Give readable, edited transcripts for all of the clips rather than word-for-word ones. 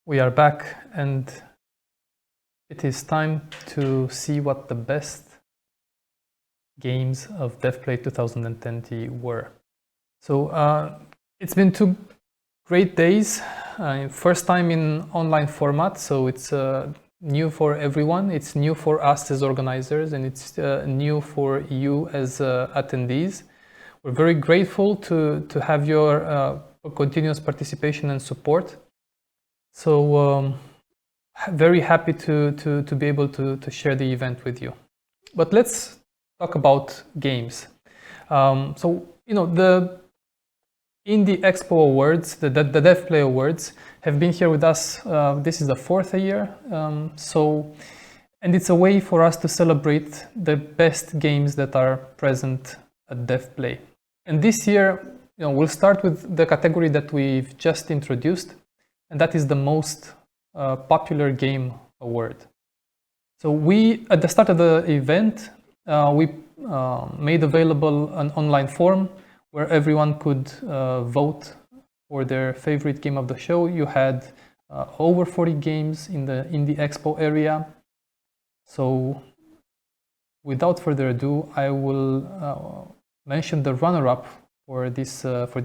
We are back, and it is time to see what the best games of Dev.Play 2020 were. So it's been 2 great days. First time in online format, so it's new for everyone. It's new for us as organizers, and it's new for you as attendees. We're very grateful to have your continuous participation and support. So very happy to be able to share the event with you. But let's talk about games. So the Indie Expo Awards, the Dev.Play Awards, have been here with us. This is the 4th year. And it's a way for us to celebrate the best games that are present at Dev.Play. And this year, we'll start with the category that we've just introduced, and that is the most popular game award. So we, at the start of the event, we made available an online form where everyone could vote for their favorite game of the show. You had over 40 games in the Indie Expo area. So without further ado, I will mention the runner-up for this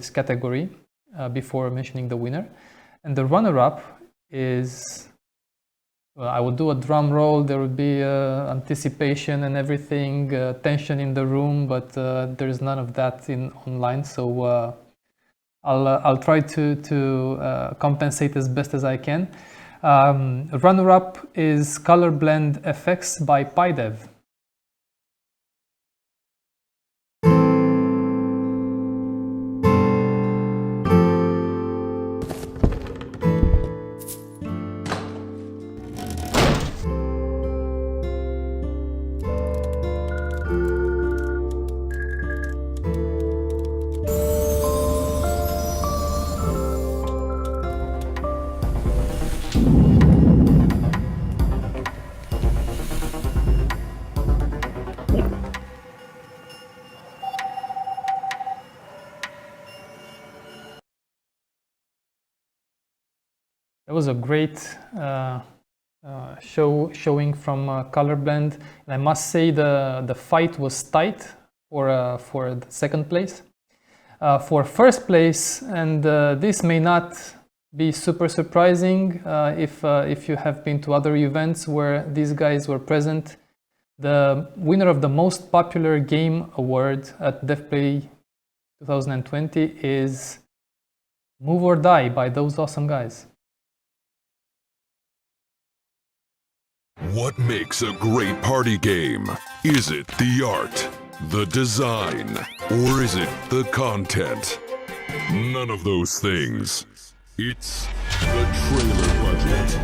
category before mentioning the winner. And the runner-up is, well, I will do a drum roll. There will be anticipation and everything, tension in the room, but there's none of that in online. So I'll try to compensate as best as I can. Runner-up is Color Blend FX by PyDev. That was a great showing from Color Blend, and I must say the fight was tight for the 2nd place. For 1st place, and this may not be super surprising if you have been to other events where these guys were present, the winner of the most popular game award at Dev.Play 2020 is Move or Die by Those Awesome Guys. What makes a great party game? Is it the art, the design, or is it the content? None of those things. It's the trailer budget.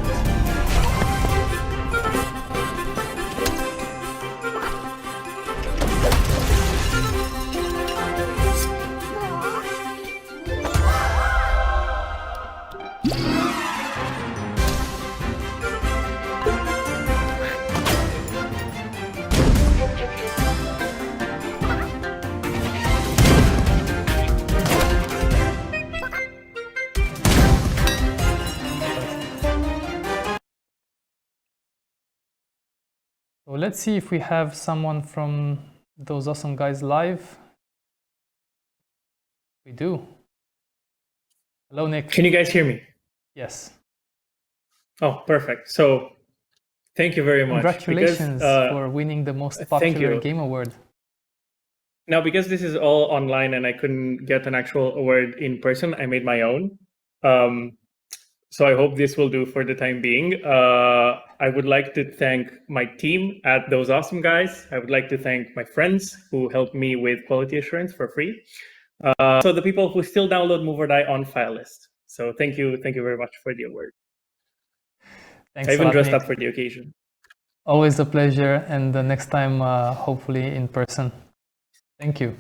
So let's see if we have someone from Those Awesome Guys live. We do. Hello, Nick. Can you guys hear me? Yes. Oh, perfect. So thank you very much. Congratulations for winning the most popular game award. Now, because this is all online and I couldn't get an actual award in person, I made my own. So I hope this will do for the time being. I would like to thank my team at Those Awesome Guys. I would like to thank my friends who helped me with quality assurance for free. So the people who still download Move or Die on file list. So thank you very much for the award. Thanks. I even dressed up for the occasion. Always a pleasure, and the next time, hopefully in person. Thank you.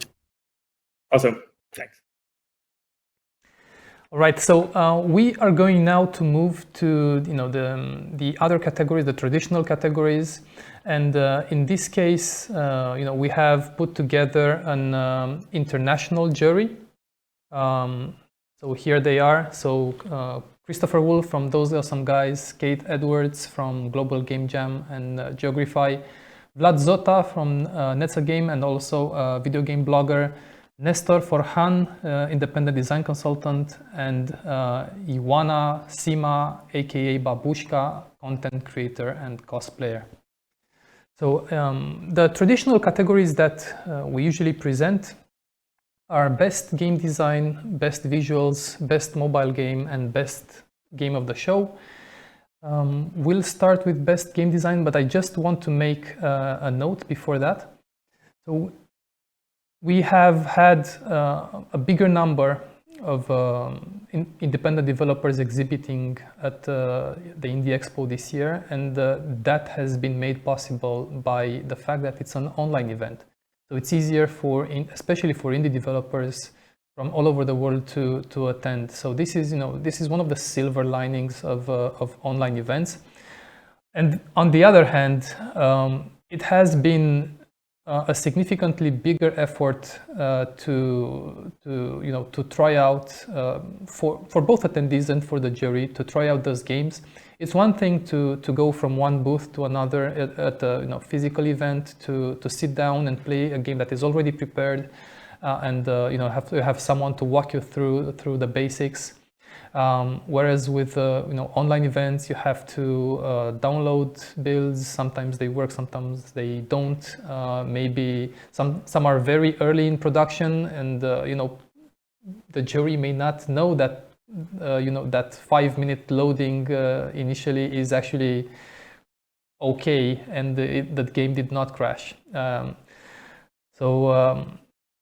Awesome. Thanks. All right, so we are going now to move to the other categories, the traditional categories, and in this case, we have put together an international jury. So here they are. So Christopher Wolf from Those Awesome Guys, Kate Edwards from Global Game Jam and Geogrify, Vlad Zota from Net's a Game and also a video game blogger, Nestor Forhan, independent design consultant, and Iwana Sima, aka Babushka, content creator and cosplayer. So the traditional categories that we usually present are best game design, best visuals, best mobile game, and best game of the show. We'll start with best game design, but I just want to make a note before that. So we have had a bigger number of independent developers exhibiting at the Indie Expo this year, and that has been made possible by the fact that it's an online event. So it's easier for, especially for indie developers from all over the world to attend. So this is, this is one of the silver linings of online events. And on the other hand, it has been a significantly bigger effort to try out for both attendees and for the jury to try out those games. It's one thing to go from one booth to another at a physical event to sit down and play a game that is already prepared and have to have someone to walk you through the basics. Whereas with online events, you have to download builds. Sometimes they work, sometimes they don't. Maybe some are very early in production, and the jury may not know that that 5-minute loading initially is actually okay, and the game did not crash.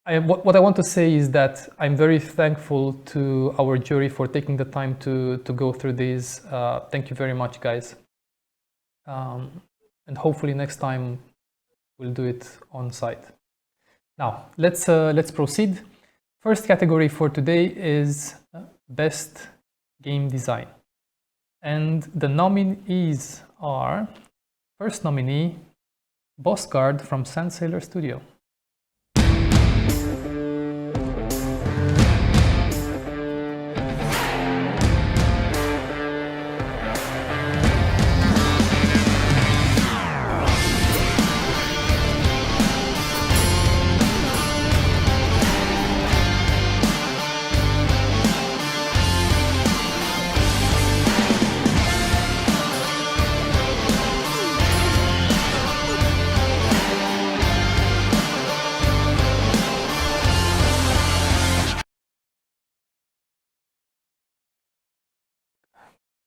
What I want to say is that I'm very thankful to our jury for taking the time to go through these. Thank you very much, guys. And hopefully next time we'll do it on site. Now let's proceed. First category for today is best game design, and the nominees are: first nominee, Boss Guard from Sand Sailor Studio.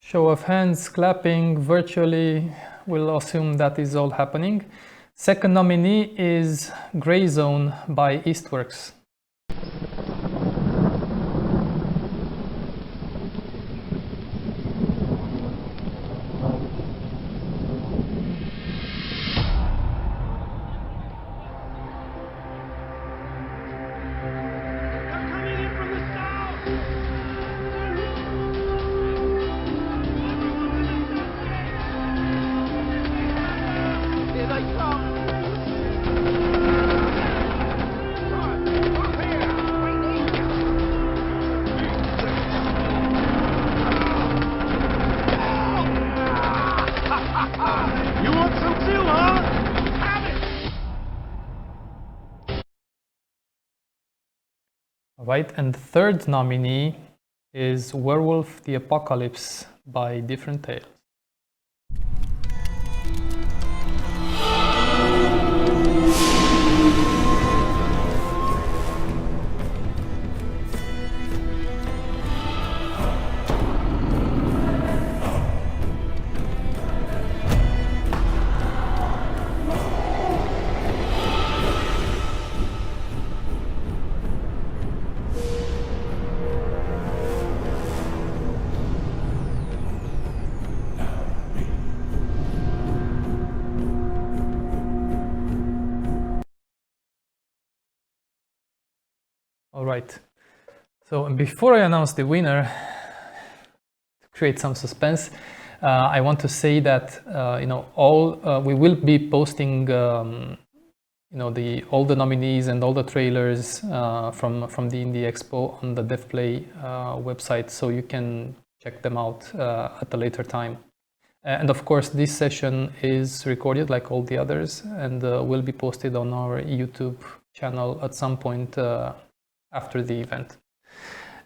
Show of hands, clapping virtually. We'll assume that is all happening. Second nominee is Gray Zone by Eastworks. Right, and third nominee is Werewolf the Apocalypse by Different Tales. All right, so before I announce the winner, to create some suspense, I want to say that we will be posting all the nominees and all the trailers from the Indie Expo on the Dev.Play website, so you can check them out at a later time. And of course, this session is recorded like all the others and will be posted on our YouTube channel at some point after the event.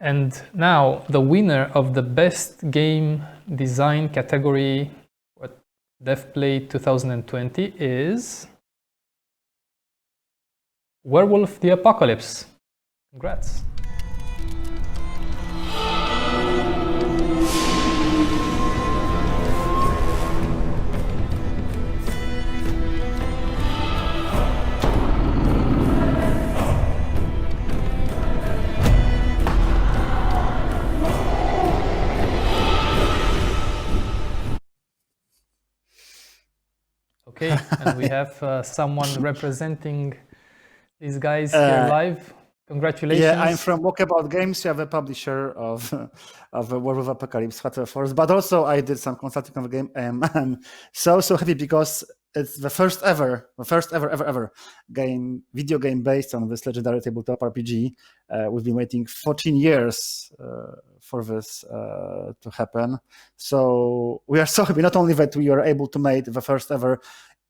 And now the winner of the best game design category at Dev.Play 2020 is Werewolf the Apocalypse. Congrats. Okay, and we have someone representing these guys here live. Congratulations. Yeah, I'm from Walkabout Games. We have a publisher of Werewolf Apocalypse, Fatal Force, but also I did some consulting on the game. I'm so happy because it's the first ever video game based on this legendary tabletop RPG. We've been waiting 14 years for this to happen. So we are so happy not only that we are able to make the first ever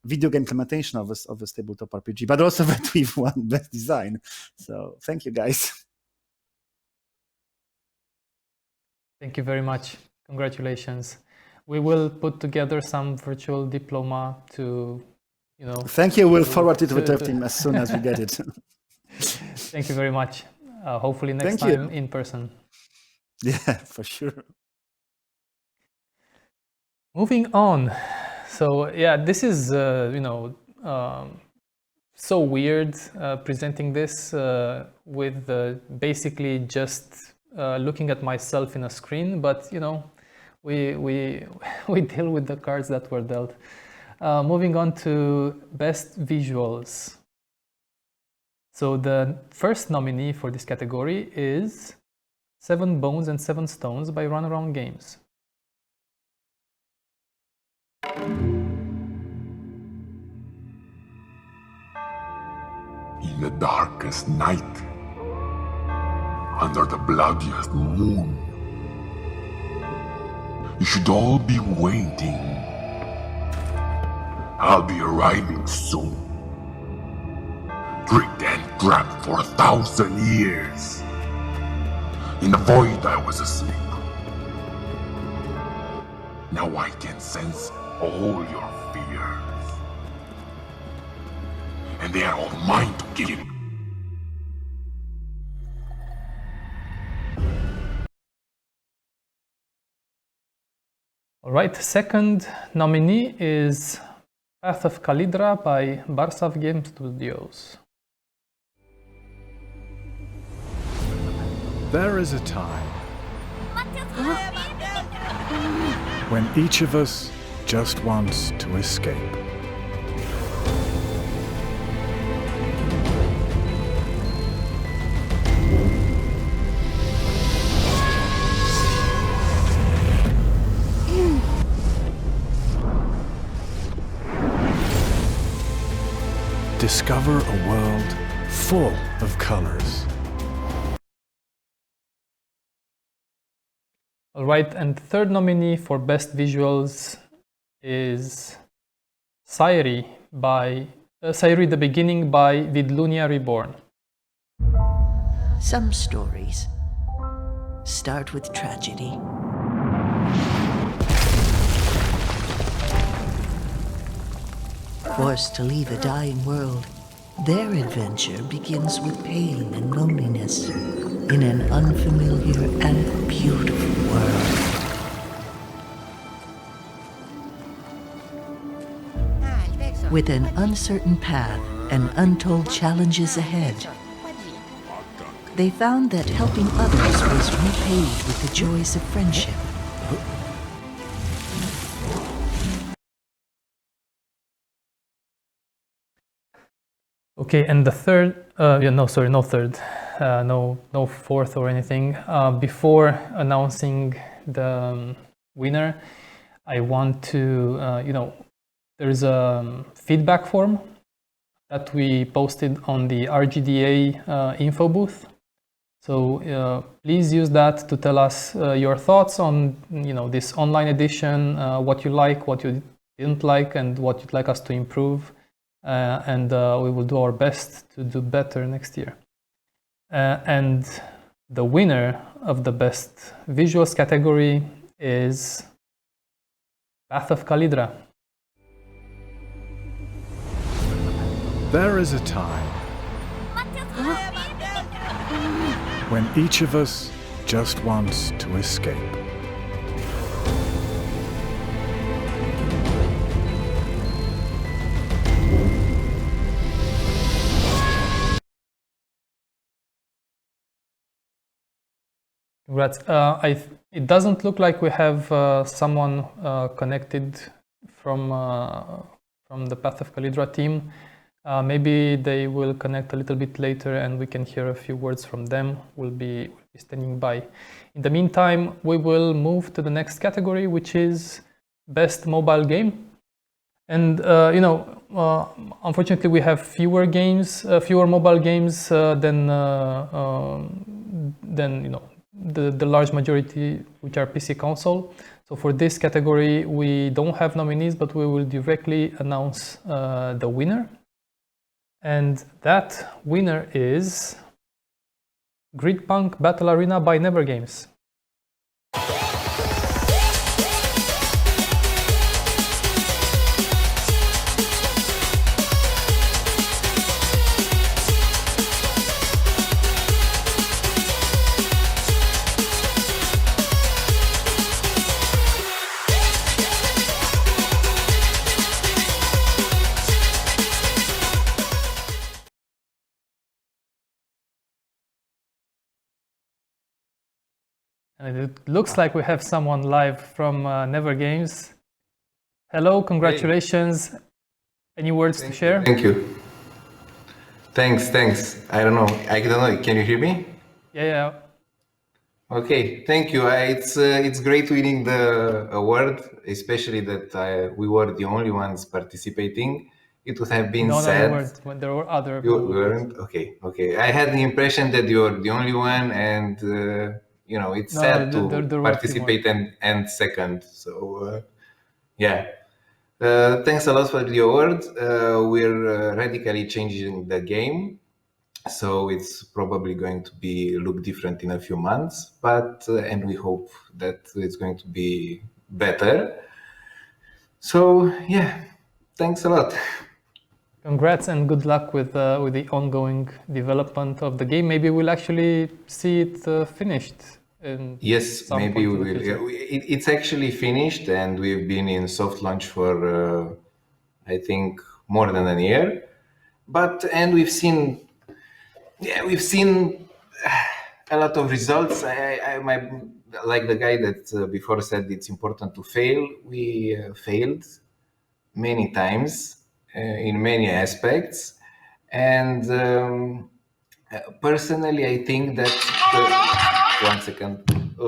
video game implementation of this tabletop RPG, but also that we've won best design. So thank you, guys. Thank you very much. Congratulations. We will put together some virtual diploma to, Thank you. We'll forward it to the dev team as soon as we get it. Thank you very much. Hopefully next time in person. Yeah, for sure. Moving on. So yeah, this is so weird presenting this with basically just looking at myself in a screen, but we deal with the cards that were dealt. Moving on to best visuals. So the first nominee for this category is 7 Bones and 7 Stones by Runaround Games. In the darkest night, under the bloodiest moon, you should all be waiting. I'll be arriving soon. Tricked and trapped for 1,000 years. In the void I was asleep. Now I can sense all your fears. And they are all mine to give. All right, second nominee is Path of Kalidra by Barsav Game Studios. There is a time when each of us just wants to escape. Discover a world full of colors. All right, and third nominee for best visuals is Sairi the Beginning by Vidlunia Reborn. Some stories start with tragedy. Forced to leave a dying world, their adventure begins with pain and loneliness in an unfamiliar and beautiful world. With an uncertain path and untold challenges ahead, they found that helping others was repaid with the joys of friendship. Okay, and the third, no fourth or anything. Before announcing the winner, I want to, there's a feedback form that we posted on the RGDA info booth. So please use that to tell us your thoughts on this online edition, what you like, what you didn't like, and what you'd like us to improve. And we will do our best to do better next year. And the winner of the best visuals category is Path of Calidra. There is a time when each of us just wants to escape. Congrats. It doesn't look like we have someone connected from the Path of Calidra team. Maybe they will connect a little bit later and we can hear a few words from them. We'll be standing by. In the meantime, we will move to the next category, which is Best Mobile Game. And unfortunately, we have fewer mobile games than the large majority, which are PC console. So for this category, we don't have nominees, but we will directly announce the winner. And that winner is Gridpunk Battle Arena by Never Games. And it looks like we have someone live from Never Games. Hello, congratulations. Any words to share? Thank you. Thanks. I don't know. Can you hear me? Yeah. Okay, thank you. It's great winning the award, especially that we were the only ones participating. It would have been sad. No, there were other. You weren't? Okay. I had the impression that you were the only one, and it's sad to participate and end second. So yeah. Thanks a lot for the award. We're radically changing the game, so it's probably going to look different in a few months, but and we hope that it's going to be better. So yeah, thanks a lot. Congrats and good luck with the ongoing development of the game. Maybe we'll actually see it finished. Yes, maybe we will. It's actually finished, and we've been in soft launch for I think more than a year. And we've seen a lot of results. Like the guy that before said it's important to fail. We failed many times in many aspects, and personally, I think that. One second.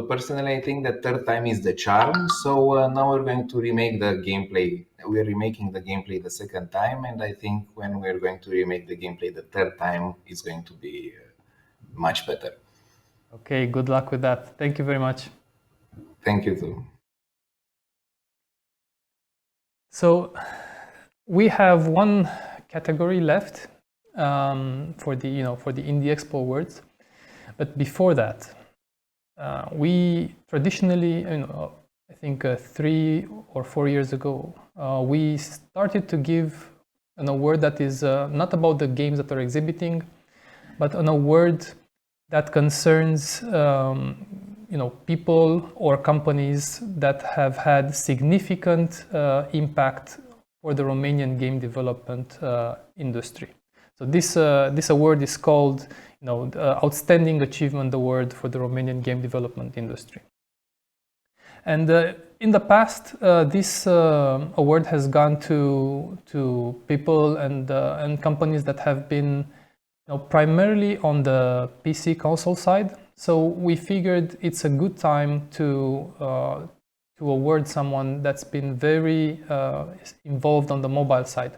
Personally, I think that third time is the charm. So now we're going to remake the gameplay. We're remaking the gameplay the second time, and I think when we're going to remake the gameplay the third time, it's going to be much better. Okay, good luck with that. Thank you very much. Thank you too. So we have one category left for the Indie Expo Awards, but before that. We traditionally, I think 3 or 4 years ago, we started to give an award that is not about the games that are exhibiting, but an award that concerns, people or companies that have had significant impact for the Romanian game development industry. So this award is called the Outstanding Achievement Award for the Romanian game development industry. And in the past, this award has gone to people and companies that have been primarily on the PC console side. So we figured it's a good time to award someone that's been very involved on the mobile side.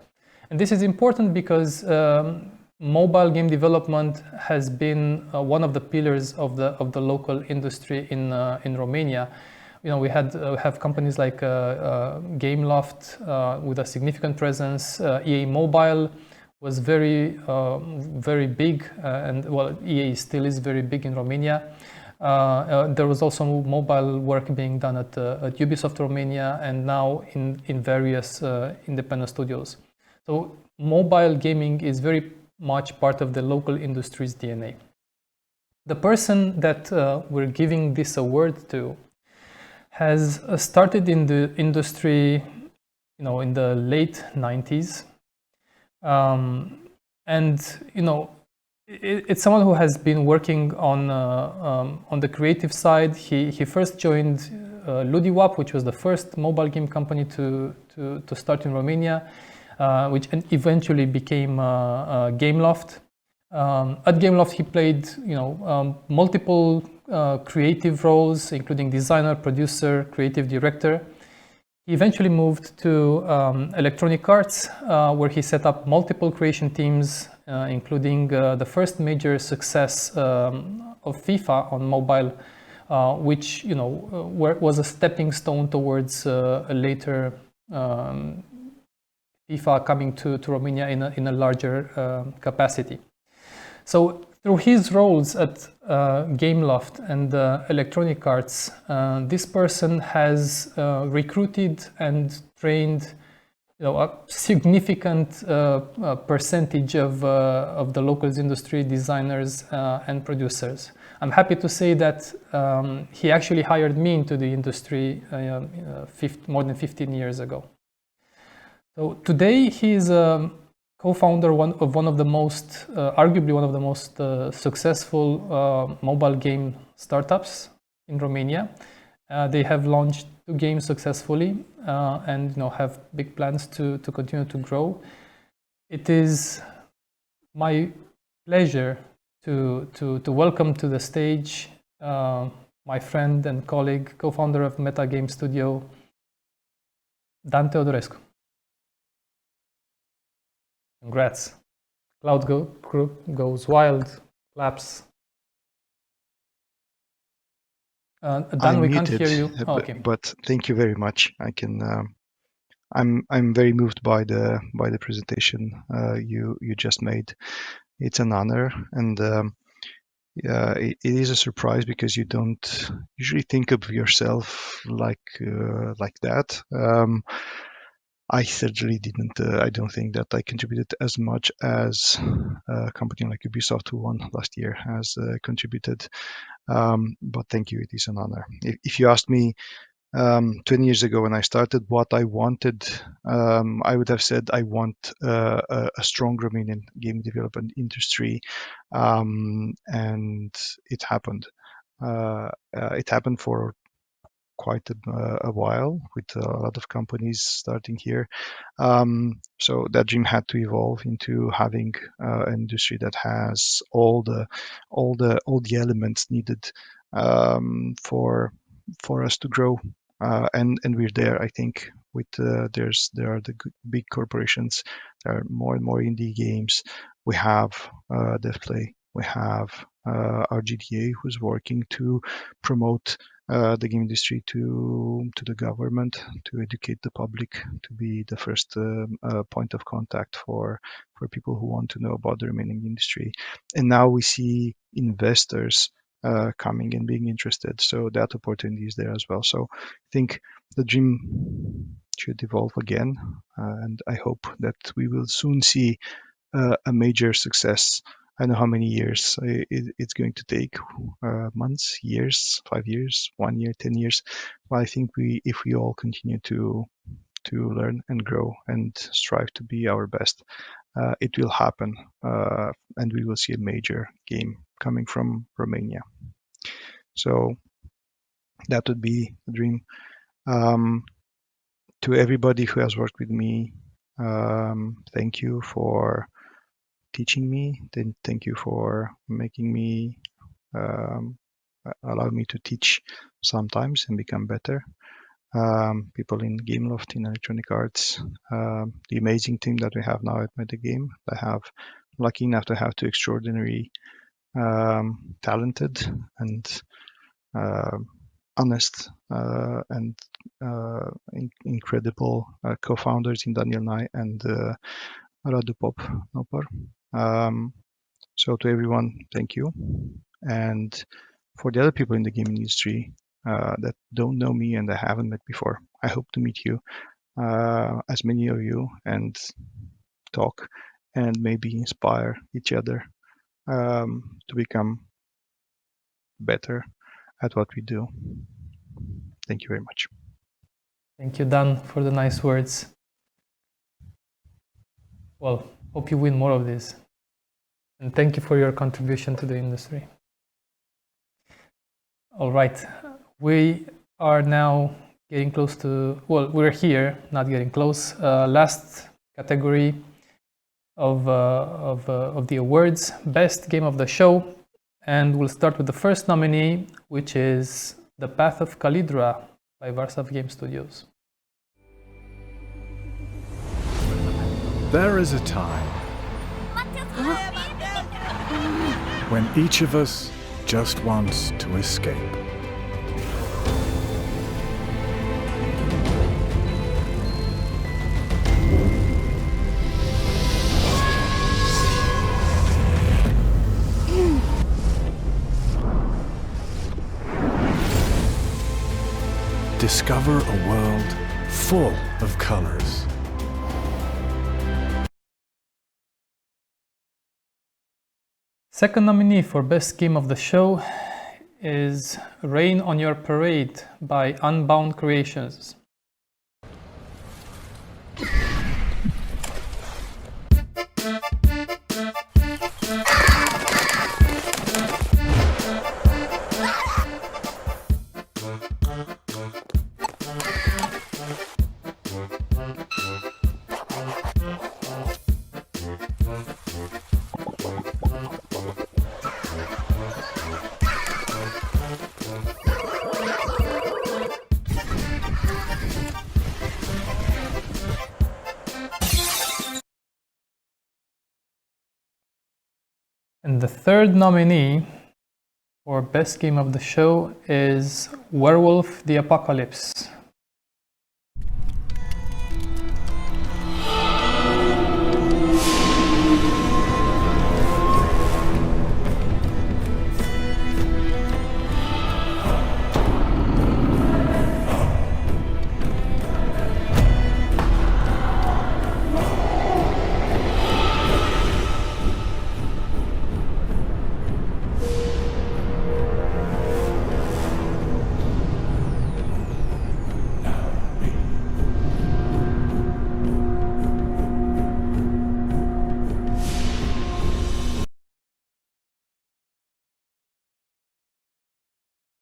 And this is important because mobile game development has been one of the pillars of the local industry in Romania. You know, we have companies like Gameloft with a significant presence. EA Mobile was very big, and well, EA still is very big in Romania. There was also mobile work being done at Ubisoft Romania, and now in various independent studios. So mobile gaming is very much part of the local industry's DNA. The person that we're giving this award to has started in the industry, you know, in the late 90s, and you know, it's someone who has been working on the creative side. He first joined Ludiwap, which was the first mobile game company to start in Romania, which eventually became Gameloft. At Gameloft, he played, you know, multiple creative roles, including designer, producer, creative director. He eventually moved to Electronic Arts, where he set up multiple creation teams, including the first major success of FIFA on mobile, which, you know, was a stepping stone towards a later FIFA coming to Romania in a larger capacity. So through his roles at Gameloft and Electronic Arts, this person has recruited and trained, you know, a significant percentage of the local industry designers and producers. I'm happy to say that he actually hired me into the industry more than 15 years ago. So today he is a co-founder of one of the most, arguably one of the most successful mobile game startups in Romania. They have launched 2 games successfully, and, you know, have big plans to continue to grow. It is my pleasure to welcome to the stage my friend and colleague, co-founder of Meta Game Studio, Dan Teodorescu. Congrats. Cloud goes wild. Claps. Dan, we can't hear you. Oh, okay. But thank you very much. I can. I'm very moved by the presentation you just made. It's an honor, and it is a surprise because you don't usually think of yourself like that. I certainly didn't. I don't think that I contributed as much as a company like Ubisoft, who won last year, has contributed. But thank you. It is an honor. If you asked me 20 years ago when I started what I wanted, I would have said I want a strong Romanian game development industry, and it happened. It happened for quite a while, with a lot of companies starting here. So that dream had to evolve into having an industry that has all the elements needed for us to grow. And we're there, I think. With there are the big corporations. There are more and more indie games. We have Dev.Play. We have RGDA, who's working to promote the game industry to the government, to educate the public, to be the first point of contact for people who want to know about the remaining industry. And now we see investors coming and being interested. So that opportunity is there as well. So I think the dream should evolve again, and I hope that we will soon see a major success. I know how many years it's going to take, months, years, 5 years, 1 year, 10 years. But I think if we all continue to learn and grow and strive to be our best, it will happen, and we will see a major game coming from Romania. So that would be the dream. To everybody who has worked with me, thank you for teaching me. Then thank you for making me, allow me to teach sometimes and become better. People in Gameloft, in Electronic Arts, the amazing team that we have now at Metagame. I have lucky enough to have two extraordinary, talented and honest and incredible co-founders in Daniel Nye and Radu Nopar. So to everyone, thank you. And for the other people in the gaming industry that don't know me and I haven't met before, I hope to meet you, as many of you, and talk and maybe inspire each other to become better at what we do. Thank you very much. Thank you, Dan, for the nice words. Well, hope you win more of these. And thank you for your contribution to the industry. All right, we are now getting close to, well, we're here, not getting close. Last category of the awards, Best Game of the Show. And we'll start with the first nominee, which is The Path of Calidra by Warsaw Game Studios. There is a time when each of us just wants to escape. Discover a world full of colors. Second nominee for Best Game of the Show is Rain on Your Parade by Unbound Creations. And the third nominee for Best Game of the Show is Werewolf the Apocalypse.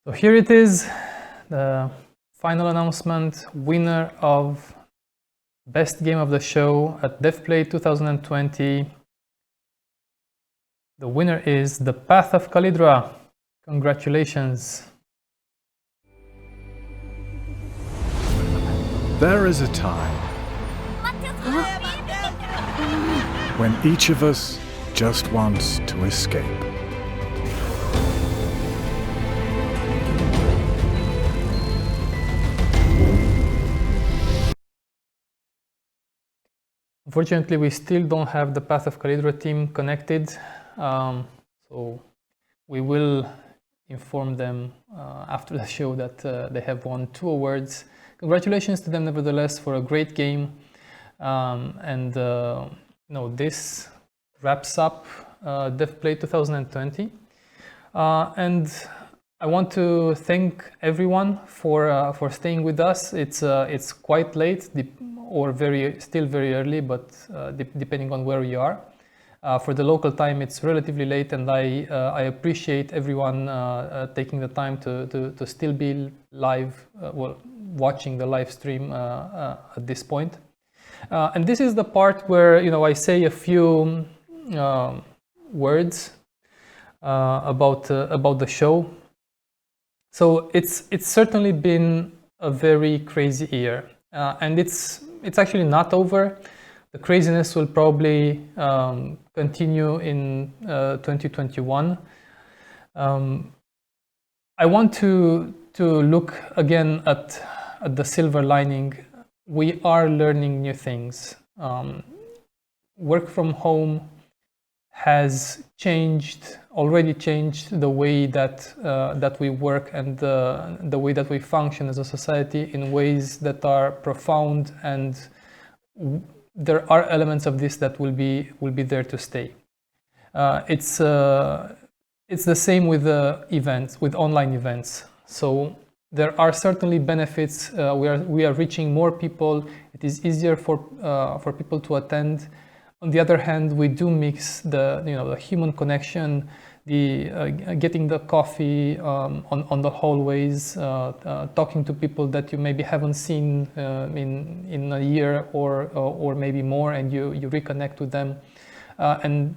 So here it is, the final announcement, winner of Best Game of the Show at Dev.Play 2020. The winner is The Path of Calidra. Congratulations. There is a time when each of us just wants to escape. Unfortunately, we still don't have the Path of Calidra team connected, so we will inform them after the show that they have won 2 awards. Congratulations to them, nevertheless, for a great game. This wraps up Dev.Play 2020, and I want to thank everyone for staying with us. It's quite late, or still very early, but depending on where you are. For the local time, it's relatively late, and I appreciate everyone taking the time to still be live, watching the live stream at this point. And this is the part where I say a few words about the show. So it's certainly been a very crazy year, and it's actually not over, The craziness will probably continue in 2021. I want to look again at the silver lining. We are learning new things. Work from home has already changed the way that we work and the way that we function as a society in ways that are profound, and there are elements of this that will be there to stay. It's the same with events, with online events. So there are certainly benefits. We are reaching more people. It is easier for people to attend. On the other hand, we do mix the human connection, the getting the coffee on the hallways, talking to people that you maybe haven't seen in a year or maybe more, and you reconnect with them, and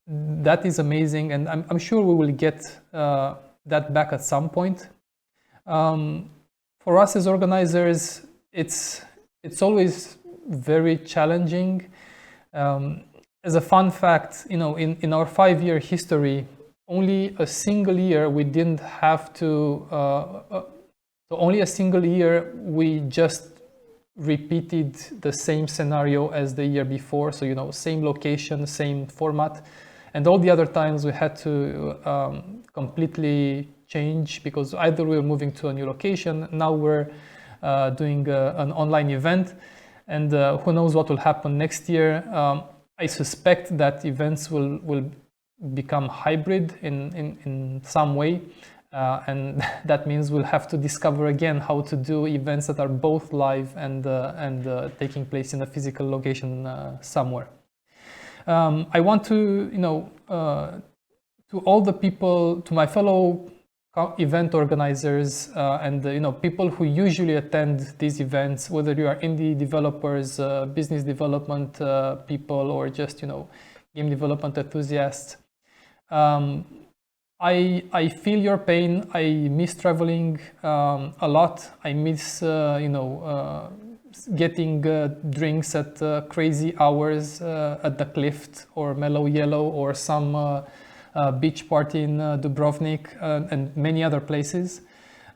that is amazing. And I'm sure we will get that back at some point. For us as organizers, it's always very challenging. As a fun fact, in our 5-year history, only a single year we didn't have to. So only a single year we just repeated the same scenario as the year before. So same location, same format, and all the other times we had to completely change because either we were moving to a new location. Now we're doing an online event. And who knows what will happen next year. I suspect that events will become hybrid in some way. And that means we'll have to discover again how to do events that are both live and taking place in a physical location somewhere. I want to, to all the people, to my fellow event organizers and people who usually attend these events, whether you are indie developers, business development people, or just game development enthusiasts. I feel your pain. I miss traveling a lot. I miss getting drinks at crazy hours at the Clift or Mellow Yellow or some beach party in Dubrovnik and many other places.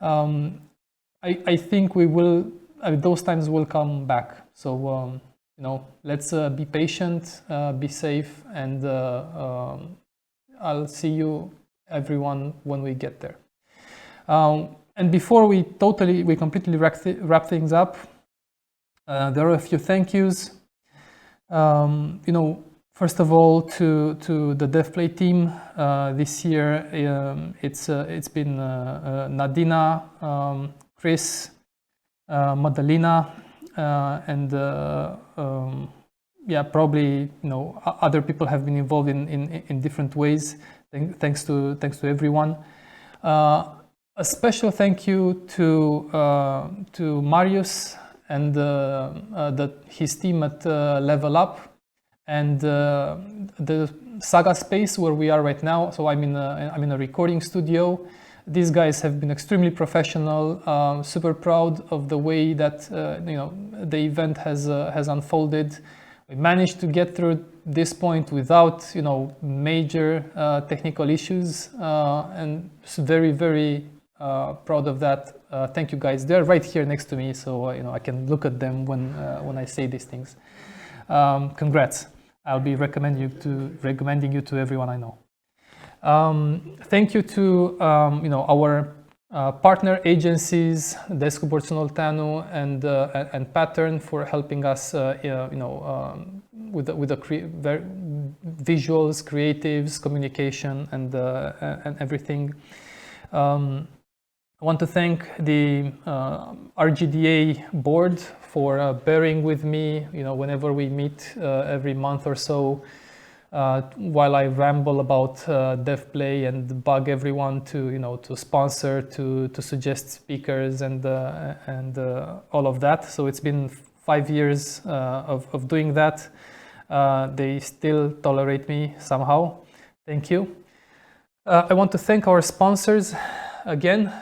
I think we will. Those times will come back. So let's be patient, be safe, and I'll see you everyone when we get there. And before we completely wrap things up, there are a few thank yous. First of all, to the Dev.Play team this year, it's been Nadina, Chris, Madalina, and probably other people have been involved in different ways. Thanks to everyone. A special thank you to Marius and his team at Level Up, and the Saga space where we are right now. So I'm in a recording studio. These guys have been extremely professional. Super proud of the way that the event has unfolded. We managed to get through this point without major technical issues, and very, very proud of that. Thank you guys. They're right here next to me, so I can look at them when I say these things. Congrats. I'll be recommending you to everyone I know. Thank you to our partner agencies, Descu Borțunolteanu and Pattern, for helping us with the visuals, creatives, communication, and everything. I want to thank the RGDA board for bearing with me, whenever we meet every month or so, while I ramble about Dev.Play and bug everyone to sponsor, to suggest speakers and all of that. So it's been 5 years of doing that. They still tolerate me somehow. Thank you. I want to thank our sponsors again.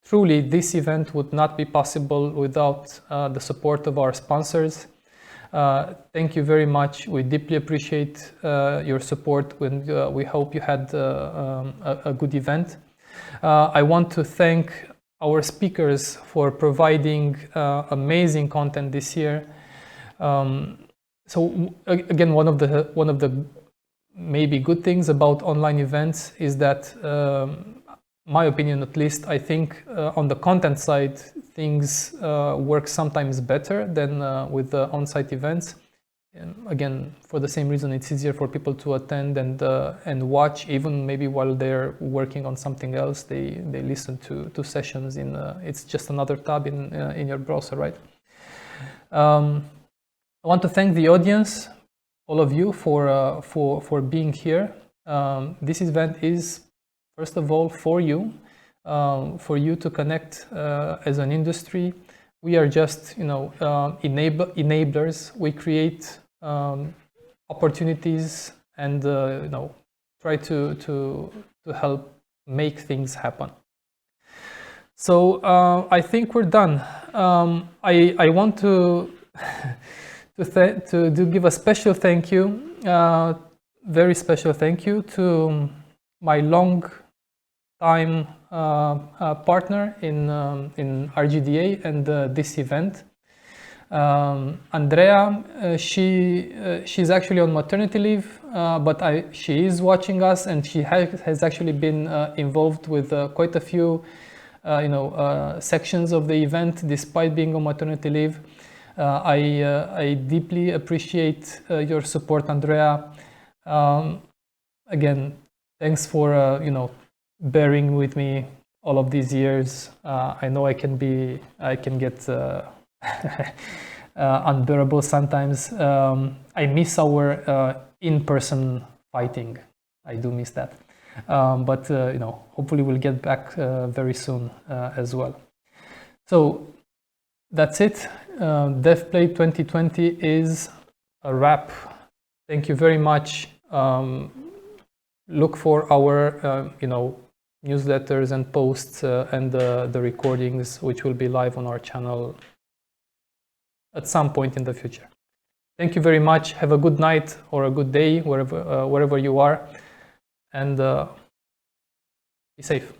Truly, this event would not be possible without the support of our sponsors. Thank you very much. We deeply appreciate your support. We hope you had a good event. I want to thank our speakers for providing amazing content this year. So again, one of the maybe good things about online events is that, my opinion at least, I think on the content side, things work sometimes better than with the on-site events. And again, for the same reason, it's easier for people to attend and watch, even maybe while they're working on something else. They listen to sessions in. It's just another tab in your browser, right? I want to thank the audience, all of you, for being here. This event is, first of all, for you to connect as an industry. We are just, enablers. We create opportunities and try to help make things happen. So I think we're done. I want to give a special thank you, very special thank you to my long-time partner in RGDA and this event, Andrea. She's actually on maternity leave, but she is watching us, and she has actually been involved with quite a few sections of the event despite being on maternity leave. I deeply appreciate your support, Andrea. Again, thanks for bearing with me all of these years. I know I can get unbearable sometimes. I miss our in-person fighting. I do miss that. But hopefully we'll get back very soon as well. So that's it. Dev.Play 2020 is a wrap. Thank you very much. Look for our newsletters and posts and the recordings, which will be live on our channel at some point in the future. Thank you very much. Have a good night or a good day wherever you are, and be safe.